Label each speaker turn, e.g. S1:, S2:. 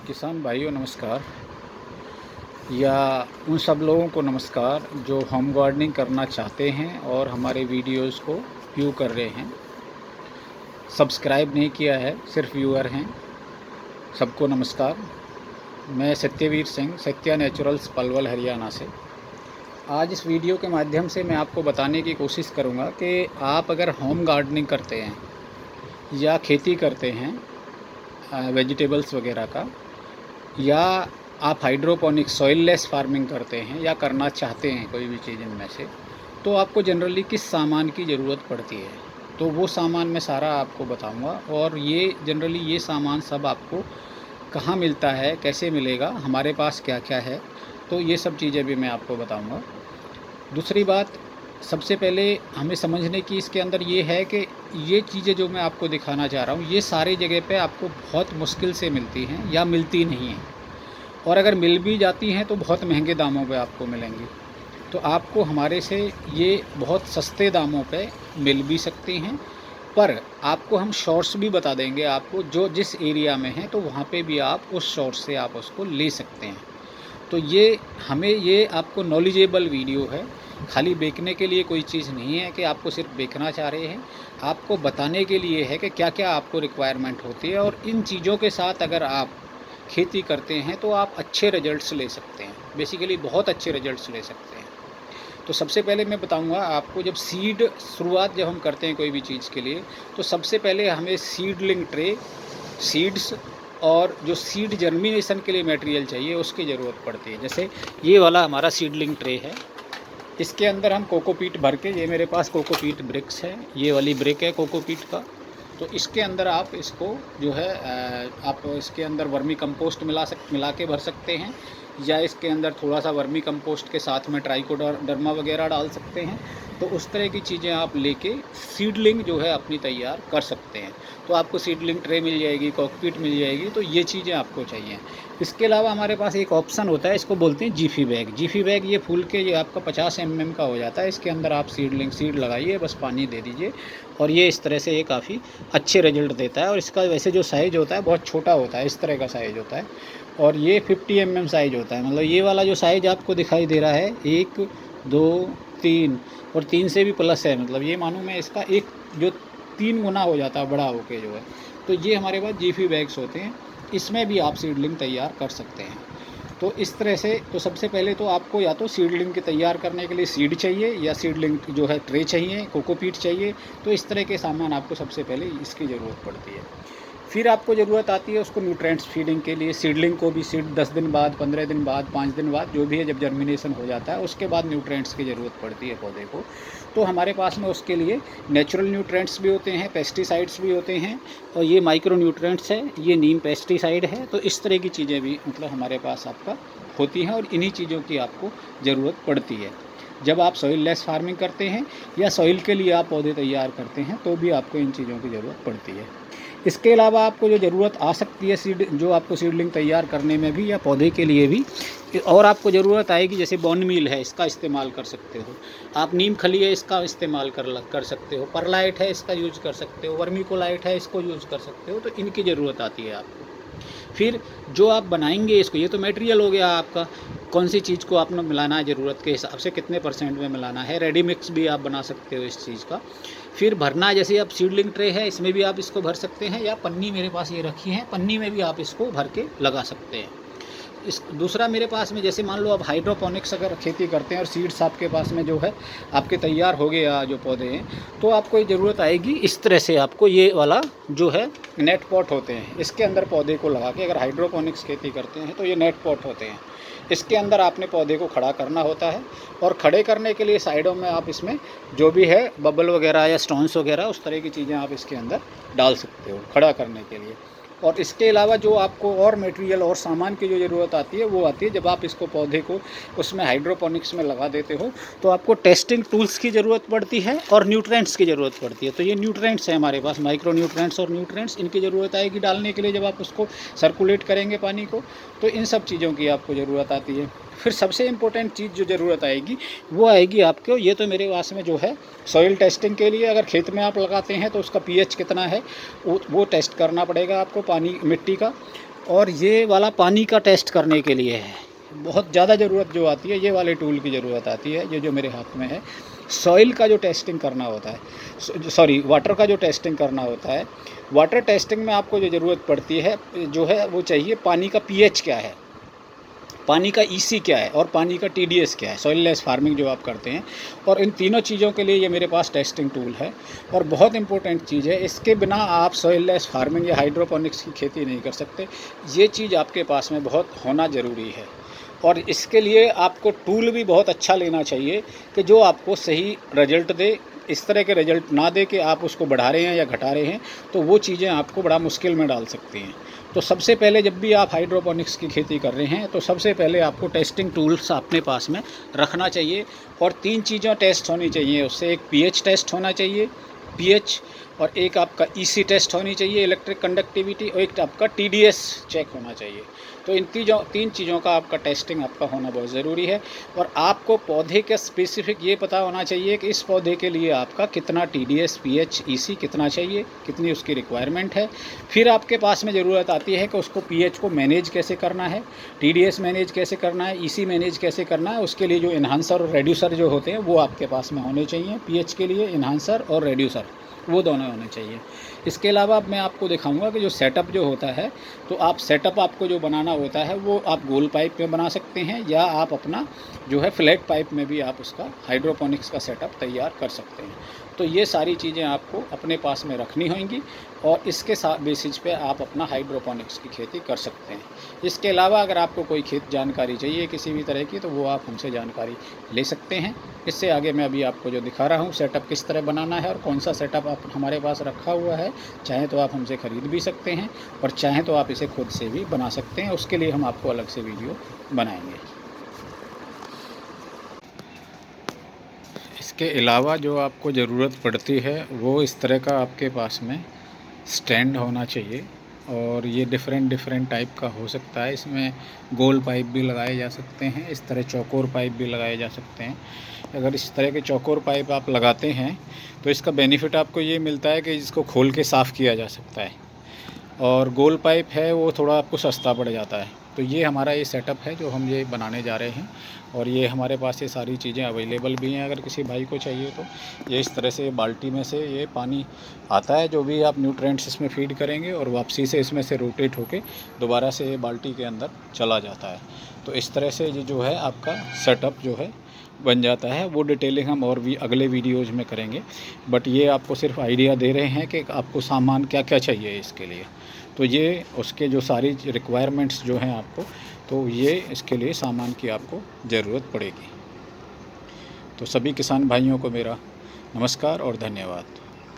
S1: किसान भाइयों नमस्कार, या उन सब लोगों को नमस्कार जो होम गार्डनिंग करना चाहते हैं और हमारे वीडियोस को व्यू कर रहे हैं। सब्सक्राइब नहीं किया है, सिर्फ व्यूअर हैं। सबको नमस्कार। मैं सत्यवीर सिंह, सत्या नेचुरल्स पलवल हरियाणा से। आज इस वीडियो के माध्यम से मैं आपको बताने की कोशिश करूंगा कि आप अगर होम गार्डनिंग करते हैं या खेती करते हैं वेजिटेबल्स वगैरह का, या आप हाइड्रोपोनिक सॉइललेस फार्मिंग करते हैं या करना चाहते हैं कोई भी चीज़ इनमें से, तो आपको जनरली किस सामान की ज़रूरत पड़ती है। तो वो सामान मैं सारा आपको बताऊंगा, और ये जनरली ये सामान सब आपको कहाँ मिलता है, कैसे मिलेगा, हमारे पास क्या क्या है, तो ये सब चीज़ें भी मैं आपको बताऊंगा। दूसरी बात, सबसे पहले हमें समझने की इसके अंदर ये है कि ये चीज़ें जो मैं आपको दिखाना चाह रहा हूँ, ये सारी जगह पे आपको बहुत मुश्किल से मिलती हैं या मिलती नहीं हैं, और अगर मिल भी जाती हैं तो बहुत महंगे दामों पे आपको मिलेंगी। तो आपको हमारे से ये बहुत सस्ते दामों पे मिल भी सकती हैं, पर आपको हम सोर्स भी बता देंगे आपको, जो जिस एरिया में है तो वहाँ पे भी आप उस सोर्स से आप उसको ले सकते हैं। तो ये आपको नॉलेजेबल वीडियो है, खाली बेचने के लिए कोई चीज़ नहीं है कि आपको सिर्फ बेचना चाह रहे हैं। आपको बताने के लिए है कि क्या क्या आपको रिक्वायरमेंट होती है, और इन चीज़ों के साथ अगर आप खेती करते हैं तो आप अच्छे रिजल्ट्स ले सकते हैं, बेसिकली बहुत अच्छे रिजल्ट्स ले सकते हैं। तो सबसे पहले मैं बताऊंगा आपको, जब शुरुआत जब हम करते हैं कोई भी चीज़ के लिए, तो सबसे पहले हमें सीडलिंग ट्रे, सीड्स और जो सीड जर्मिनेशन के लिए मटेरियल चाहिए उसकी ज़रूरत पड़ती है। जैसे ये वाला हमारा सीडलिंग ट्रे है, इसके अंदर हम कोकोपीट भर के, ये मेरे पास कोकोपीट ब्रिक्स है, ये वाली ब्रिक है कोकोपीट का। तो इसके अंदर आप इसको जो है आप इसके अंदर वर्मी कंपोस्ट मिला के भर सकते हैं, या इसके अंदर थोड़ा सा वर्मी कंपोस्ट के साथ में ट्राइकोडर्मा वगैरह डाल सकते हैं। तो उस तरह की चीज़ें आप लेके सीडलिंग जो है अपनी तैयार कर सकते हैं। तो आपको सीडलिंग ट्रे मिल जाएगी, कोकोपीट मिल जाएगी, तो ये चीज़ें आपको चाहिए। इसके अलावा हमारे पास एक ऑप्शन होता है, इसको बोलते हैं जीफी बैग। जीफी बैग ये फूल के, ये आपका 50 mm का हो जाता है। इसके अंदर आप सीड लगाइए, बस पानी दे दीजिए, और ये इस तरह से ये काफ़ी अच्छे रिजल्ट देता है। और इसका वैसे जो साइज़ होता है बहुत छोटा होता है, इस तरह का साइज़ होता है, और ये 50 mm साइज़ होता है। मतलब ये वाला जो साइज़ आपको दिखाई दे रहा है, 1 2 3 और 3 से भी प्लस है, मतलब ये मानो मैं इसका एक जो 3 गुना हो जाता है बड़ा होके जो है। तो ये हमारे पास जीफी बैग्स होते हैं, इसमें भी आप सीडलिंग तैयार कर सकते हैं। तो इस तरह से, तो सबसे पहले तो आपको या तो सीडलिंग के तैयार करने के लिए सीड चाहिए, या सीडलिंग जो है ट्रे चाहिए, कोकोपीट चाहिए। तो इस तरह के सामान आपको सबसे पहले इसकी ज़रूरत पड़ती है। फिर आपको ज़रूरत आती है उसको न्यूट्रेंट्स फीडिंग के लिए। सीडलिंग को भी सीड 10 दिन बाद, 15 दिन बाद, 5 दिन बाद, जो भी है, जब जर्मिनेशन हो जाता है उसके बाद न्यूट्रेंट्स की ज़रूरत पड़ती है पौधे को। तो हमारे पास में उसके लिए नेचुरल न्यूट्रेंट्स भी होते हैं, पेस्टिसाइड्स भी होते हैं, और ये माइक्रो न्यूट्रेंट्स है, ये नीम पेस्टिसाइड है। तो इस तरह की चीज़ें भी मतलब हमारे पास आपका होती हैं, और इन्हीं चीज़ों की आपको ज़रूरत पड़ती है जब आप सॉइल लेस फार्मिंग करते हैं, या सॉइल के लिए आप पौधे तैयार करते हैं, तो भी आपको इन चीज़ों की ज़रूरत पड़ती है। इसके अलावा आपको जो ज़रूरत आ सकती है जो आपको सीडलिंग तैयार करने में भी, या पौधे के लिए भी, और आपको ज़रूरत आएगी, जैसे बोन मील है, इसका इस्तेमाल कर सकते हो आप। नीम खली है, इसका इस्तेमाल कर सकते हो। परलाइट है, इसका यूज़ कर सकते हो। वर्मीकोलाइट है, इसको यूज़ कर सकते हो। तो इनकी ज़रूरत आती है आपको। फिर जो आप बनाएंगे इसको, ये तो मटेरियल हो गया आपका, कौन सी चीज़ को आपने मिलाना है, ज़रूरत के हिसाब से कितने % में मिलाना है। रेडी मिक्स भी आप बना सकते हो इस चीज़ का। फिर भरना, जैसे अब सीडलिंग ट्रे है, इसमें भी आप इसको भर सकते हैं, या पन्नी मेरे पास ये रखी है, पन्नी में भी आप इसको भर के लगा सकते हैं। दूसरा मेरे पास में, जैसे मान लो आप हाइड्रोपोनिक्स अगर खेती करते हैं और सीड्स आपके पास में जो है आपके तैयार हो गया जो पौधे हैं, तो आपको ये ज़रूरत आएगी इस तरह से, आपको ये वाला जो है नेट पॉट होते हैं, इसके अंदर पौधे को लगा के, अगर हाइड्रोपोनिक्स खेती करते हैं तो ये नेट पॉट होते हैं, इसके अंदर आपने पौधे को खड़ा करना होता है। और खड़े करने के लिए साइडों में आप इसमें जो भी है बबल वगैरह या स्टोन्स वगैरह, उस तरह की चीज़ें आप इसके अंदर डाल सकते हो खड़ा करने के लिए। और इसके अलावा जो आपको और मटेरियल और सामान की जो ज़रूरत आती है, वो आती है जब आप इसको पौधे को उसमें हाइड्रोपोनिक्स में लगा देते हो, तो आपको टेस्टिंग टूल्स की ज़रूरत पड़ती है और न्यूट्रेंट्स की ज़रूरत पड़ती है। तो ये न्यूट्रेंट्स है हमारे पास, माइक्रो न्यूट्रेंट्स और न्यूट्रेंट्स, इनकी ज़रूरत आएगी डालने के लिए जब आप उसको सर्कुलेट करेंगे पानी को। तो इन सब चीज़ों की आपको ज़रूरत आती है। फिर सबसे इम्पोर्टेंट चीज़ जो ज़रूरत आएगी वो आएगी आपको, ये तो मेरे पास में जो है सॉइल टेस्टिंग के लिए, अगर खेत में आप लगाते हैं तो उसका पीएच कितना है वो टेस्ट करना पड़ेगा आपको, पानी मिट्टी का। और ये वाला पानी का टेस्ट करने के लिए है। बहुत ज़्यादा ज़रूरत जो आती है, ये वाले टूल की ज़रूरत आती है। ये जो मेरे हाथ में है, सॉइल का जो टेस्टिंग करना होता है, सॉरी वाटर का जो टेस्टिंग करना होता है। वाटर टेस्टिंग में आपको जो ज़रूरत पड़ती है जो है वो चाहिए पानी का पीएच क्या है, पानी का ईसी क्या है और पानी का टीडीएस क्या है, सॉइल लेस फार्मिंग जो आप करते हैं। और इन तीनों चीज़ों के लिए ये मेरे पास टेस्टिंग टूल है और बहुत इंपॉर्टेंट चीज़ है। इसके बिना आप सॉइल लेस फार्मिंग या हाइड्रोपोनिक्स की खेती नहीं कर सकते। ये चीज़ आपके पास में बहुत होना ज़रूरी है और इसके लिए आपको टूल भी बहुत अच्छा लेना चाहिए कि जो आपको सही रिजल्ट दे। इस तरह के रिजल्ट ना दे कि आप उसको बढ़ा रहे हैं या घटा रहे हैं, तो वो चीज़ें आपको बड़ा मुश्किल में डाल सकती हैं। तो सबसे पहले जब भी आप हाइड्रोपोनिक्स की खेती कर रहे हैं तो सबसे पहले आपको टेस्टिंग टूल्स अपने पास में रखना चाहिए और 3 चीज़ें टेस्ट होनी चाहिए उससे। एक पीएच टेस्ट होना चाहिए, पीएच, और एक आपका ईसी टेस्ट होनी चाहिए, इलेक्ट्रिक कंडक्टिविटी, और एक आपका टीडीएस चेक होना चाहिए। तो इन तीन चीज़ों का आपका टेस्टिंग आपका होना बहुत ज़रूरी है। और आपको पौधे के स्पेसिफिक ये पता होना चाहिए कि इस पौधे के लिए आपका कितना टीडीएस, पीएच, ईसी कितना चाहिए, कितनी उसकी रिक्वायरमेंट है। फिर आपके पास में ज़रूरत आती है कि उसको पीएच को मैनेज कैसे करना है, टीडीएस मैनेज कैसे करना है, ईसी मैनेज कैसे करना है। उसके लिए जो इन्हांसर और रेड्यूसर जो होते हैं वो आपके पास में होने चाहिए। पीएच के लिए इन्हांसर और रेड्यूसर वो दोनों होने चाहिए। इसके अलावा मैं आपको दिखाऊंगा कि जो सेटअप जो होता है, तो आप सेटअप आपको जो बनाना होता है वो आप गोल पाइप में बना सकते हैं या आप अपना जो है फ्लैट पाइप में भी आप उसका हाइड्रोपोनिक्स का सेटअप तैयार कर सकते हैं। तो ये सारी चीज़ें आपको अपने पास में रखनी होंगी और इसके साथ बेसिस पे आप अपना हाइड्रोपोनिक्स की खेती कर सकते हैं। इसके अलावा अगर आपको कोई खेत जानकारी चाहिए किसी भी तरह की, तो वो आप हमसे जानकारी ले सकते हैं। इससे आगे मैं अभी आपको जो दिखा रहा हूँ सेटअप किस तरह बनाना है और कौन सा सेटअप आप हमारे पास रखा हुआ है, चाहे तो आप हमसे ख़रीद भी सकते हैं और चाहे तो आप इसे खुद से भी बना सकते हैं। उसके लिए हम आपको अलग से वीडियो बनाएंगे। इसके अलावा जो आपको ज़रूरत पड़ती है वो इस तरह का आपके पास में स्टैंड होना चाहिए और ये डिफरेंट टाइप का हो सकता है। इसमें गोल पाइप भी लगाए जा सकते हैं, इस तरह चौकोर पाइप भी लगाए जा सकते हैं। अगर इस तरह के चौकोर पाइप आप लगाते हैं तो इसका बेनिफिट आपको ये मिलता है कि इसको खोल के साफ़ किया जा सकता है, और गोल पाइप है वो थोड़ा आपको सस्ता पड़ जाता है। तो ये हमारा ये सेटअप है जो हम ये बनाने जा रहे हैं और ये हमारे पास ये सारी चीज़ें अवेलेबल भी हैं। अगर किसी भाई को चाहिए तो ये इस तरह से बाल्टी में से ये पानी आता है, जो भी आप न्यूट्रिएंट्स इसमें फीड करेंगे और वापसी से इसमें से रोटेट होके दोबारा से ये बाल्टी के अंदर चला जाता है। तो इस तरह से ये जो है आपका सेटअप जो है बन जाता है। वो डिटेलिंग हम और भी अगले वीडियोज़ में करेंगे, बट ये आपको सिर्फ आइडिया दे रहे हैं कि आपको सामान क्या क्या चाहिए इसके लिए। तो ये उसके जो सारी रिक्वायरमेंट्स जो हैं आपको, तो ये इसके लिए सामान की आपको ज़रूरत पड़ेगी। तो सभी किसान भाइयों को मेरा नमस्कार और धन्यवाद।